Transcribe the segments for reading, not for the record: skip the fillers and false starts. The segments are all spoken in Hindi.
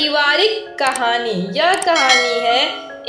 पारिवारिक कहानी। यह कहानी है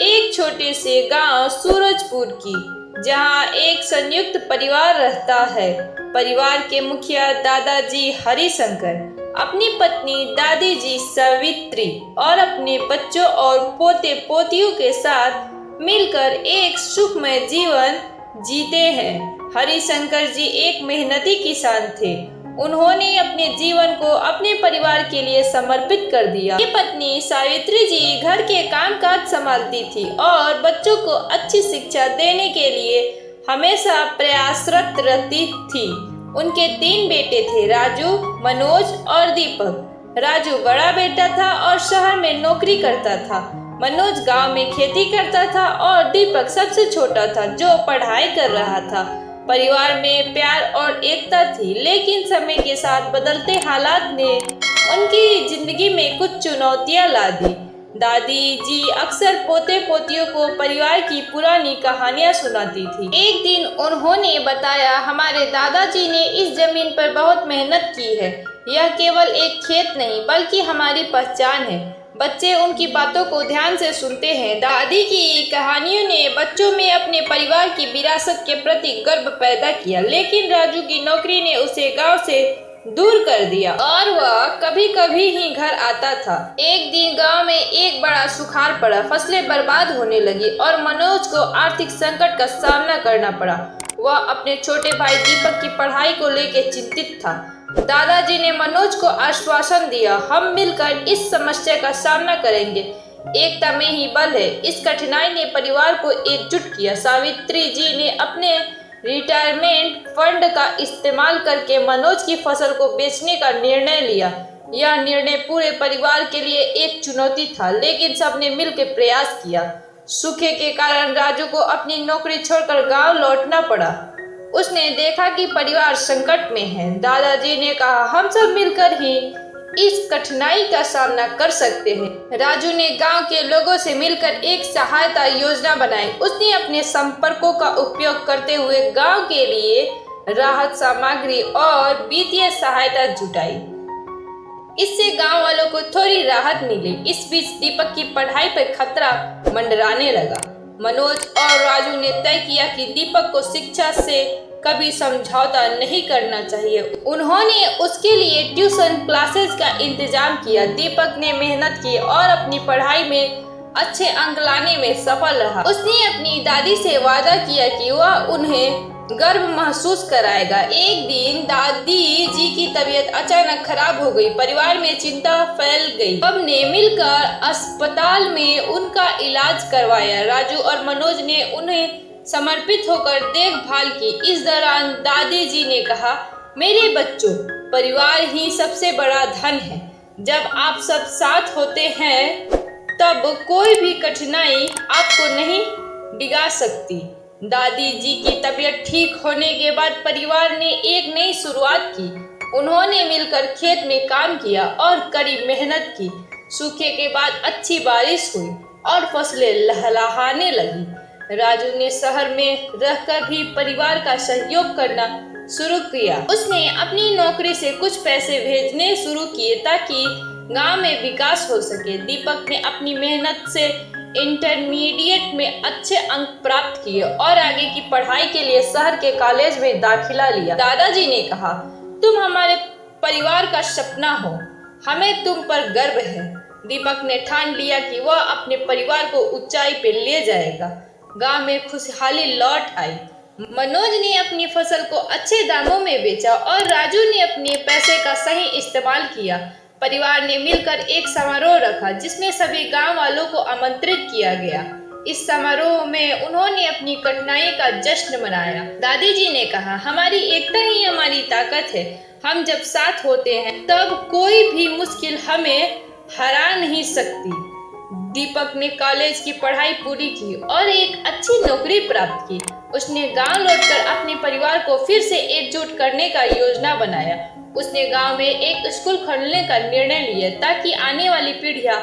एक छोटे से गांव सूरजपुर की, जहां एक संयुक्त परिवार रहता है। परिवार के मुखिया दादाजी हरिशंकर अपनी पत्नी दादी जी सावित्री और अपने बच्चों और पोते पोतियों के साथ मिलकर एक सुखमय जीवन जीते हैं। हरिशंकर जी एक मेहनती किसान थे। उन्होंने अपने जीवन को अपने परिवार के लिए समर्पित कर दिया। उनकी पत्नी सावित्री जी घर के कामकाज संभालती थी और बच्चों को अच्छी शिक्षा देने के लिए हमेशा प्रयासरत रहती थी। उनके 3 बेटे थे, राजू, मनोज और दीपक। राजू बड़ा बेटा था और शहर में नौकरी करता था। मनोज गांव में खेती करता था और दीपक सबसे छोटा था जो पढ़ाई कर रहा था। परिवार में प्यार और एकता थी, लेकिन समय के साथ बदलते हालात ने उनकी जिंदगी में कुछ चुनौतियां ला दी। दादी जी अक्सर पोते पोतियों को परिवार की पुरानी कहानियां सुनाती थी। एक दिन उन्होंने बताया, हमारे दादाजी ने इस जमीन पर बहुत मेहनत की है। यह केवल एक खेत नहीं बल्कि हमारी पहचान है। बच्चे उनकी बातों को ध्यान से सुनते हैं। दादी की कहानियों ने बच्चों में अपने परिवार की विरासत के प्रति गर्व पैदा किया, लेकिन राजू की नौकरी ने उसे गांव से दूर कर दिया और वह कभी कभी ही घर आता था। एक दिन गांव में एक बड़ा सुखाड़ पड़ा, फसलें बर्बाद होने लगी और मनोज को आर्थिक संकट का सामना करना पड़ा। वह अपने छोटे भाई दीपक की पढ़ाई को लेकर चिंतित था। दादाजी ने मनोज को आश्वासन दिया, हम मिलकर इस समस्या का सामना करेंगे। एकता में ही बल है। इस कठिनाई ने परिवार को एकजुट किया। सावित्री जी ने अपने रिटायरमेंट फंड का इस्तेमाल करके मनोज की फसल को बेचने का निर्णय लिया। यह निर्णय पूरे परिवार के लिए एक चुनौती था, लेकिन सबने मिलकर प्रयास किया। सूखे के कारण राजू को अपनी नौकरी छोड़कर गांव लौटना पड़ा। उसने देखा कि परिवार संकट में है। दादाजी ने कहा, हम सब मिलकर ही इस कठिनाई का सामना कर सकते हैं। राजू ने गांव के लोगों से मिलकर एक सहायता योजना बनाई। उसने अपने संपर्कों का उपयोग करते हुए गांव के लिए राहत सामग्री और वित्तीय सहायता जुटाई। इससे गांव वालों को थोड़ी राहत मिली। इस बीच दीपक की पढ़ाई पर खतरा मंडराने लगा। मनोज और राजू ने तय किया कि दीपक को शिक्षा से कभी समझौता नहीं करना चाहिए। उन्होंने उसके लिए ट्यूशन क्लासेस का इंतजाम किया। दीपक ने मेहनत की और अपनी पढ़ाई में अच्छे अंक लाने में सफल रहा। उसने अपनी दादी से वादा किया कि वह उन्हें गर्व महसूस कराएगा। एक दिन दादी जी की तबीयत अचानक खराब हो गई। परिवार में चिंता फैल गई। सबने मिलकर अस्पताल में उनका इलाज करवाया। राजू और मनोज ने उन्हें समर्पित होकर देखभाल की। इस दौरान दादी जी ने कहा, मेरे बच्चों, परिवार ही सबसे बड़ा धन है। जब आप सब साथ होते हैं तब कोई भी कठिनाई आपको नहीं डिगा सकती। दादी जी की तबीयत ठीक होने के बाद परिवार ने एक नई शुरुआत की। उन्होंने मिलकर खेत में काम किया और कड़ी मेहनत की। सूखे के बाद अच्छी बारिश हुई और फसलें लहलहाने लगी। राजू ने शहर में रहकर भी परिवार का सहयोग करना शुरू किया। उसने अपनी नौकरी से कुछ पैसे भेजने शुरू किए ताकि गांव में विकास हो सके। दीपक ने अपनी मेहनत से इंटरमीडिएट में अच्छे अंक प्राप्त किए और आगे की पढ़ाई के लिए शहर के कॉलेज में दाखिला लिया। दादाजी ने कहा, तुम हमारे परिवार का सपना हो, हमें तुम पर गर्व है। दीपक ने ठान लिया कि वह अपने परिवार को ऊंचाई पे ले जाएगा। गांव में खुशहाली लौट आई। मनोज ने अपनी फसल को अच्छे दामों में बेचा और राजू ने अपने पैसे का सही इस्तेमाल किया। परिवार ने मिलकर एक समारोह रखा जिसमें सभी गांव वालों को आमंत्रित किया गया। इस समारोह में उन्होंने अपनी कठिनाई का जश्न मनाया। दादी जी ने कहा, हमारी एकता ही हमारी ताकत है। हम जब साथ होते हैं तब कोई भी मुश्किल हमें हरा नहीं सकती। दीपक ने कॉलेज की पढ़ाई पूरी की और एक अच्छी नौकरी प्राप्त की। उसने गांव लौटकर अपने परिवार को फिर से एकजुट करने का योजना बनाया। उसने गांव में एक स्कूल खोलने का निर्णय लिया ताकि आने वाली पीढ़ियां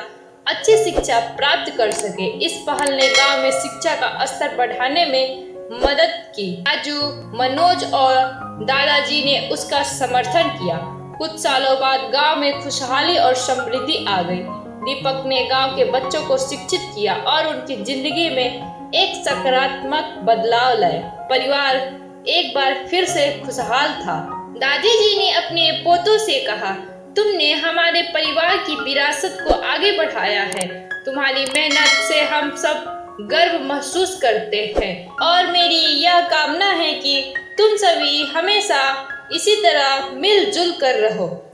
अच्छी शिक्षा प्राप्त कर सके। इस पहल ने गांव में शिक्षा का स्तर बढ़ाने में मदद की। राजू, मनोज और दादाजी ने उसका समर्थन किया। कुछ सालों बाद गांव में खुशहाली और समृद्धि आ गई। दीपक ने गांव के बच्चों को शिक्षित किया और उनकी जिंदगी में एक सकारात्मक बदलाव लाए। परिवार एक बार फिर से खुशहाल था। दादी जी ने अपने पोतों से कहा, तुमने हमारे परिवार की विरासत को आगे बढ़ाया है। तुम्हारी मेहनत से हम सब गर्व महसूस करते हैं और मेरी यह कामना है कि तुम सभी हमेशा इसी तरह मिलजुल कर रहो।